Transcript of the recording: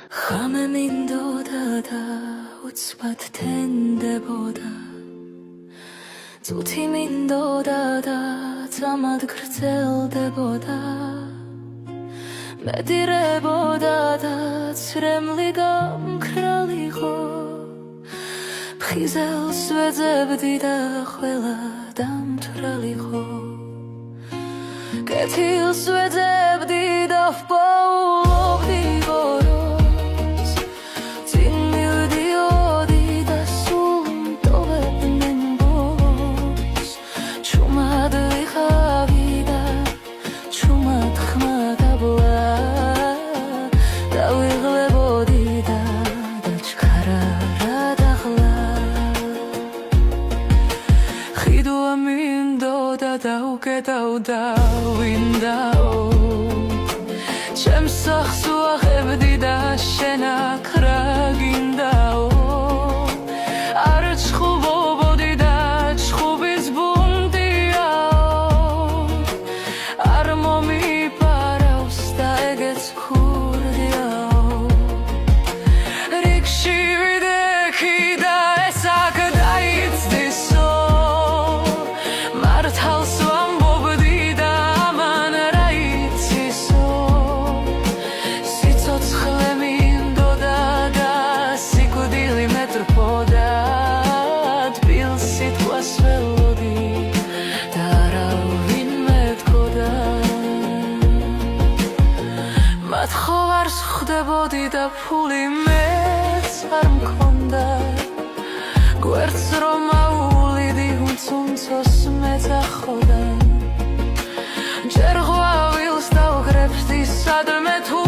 ხამე მინდოდა და უცბად თენდებოდა წუთი მინდოდა და წამად გრძელდებოდა მედირებოდა და ცრემლი გამქრალიყო ფხიზელს ვეძებდი და ყველა დამთვრალიყო კეთილს ვეძებდი და ვპოულობდი გოროს წინ მივდიოდი და სულ მტოვებდნენ ბოლოს ჩუმად ვიხავი და ჩუმად ხმა დაბლა დავიღლებოდი და დაჩქარა რა დახლა ხიდვა მინდოდა და უკეტავდა ვინდაო ჩემს სახს ვახებდი და შენ აქ რა გინდაო არ ჩხუბობოდი და ჩხუბის ბუნდიაო არ მომიპარავს და ეგეც ქურდიაო რიგში ვიდექი და ეს აქ დაიცდისო მართალს ვამბობდი და ამან რა იცისო სიცოცხლე მინდოდა და სიკვდილი მეტრფოდა თბილ სიტყვას ველოდი და არავინ მეთქოდა მათ ხო არ ხვდებოდი და ფული მეც არ მქონდა გვერდს რომ აუვლიდი უცუნცოს მეძახოდა ჯერ ღვავილს დავღრებსდი სადმე თუ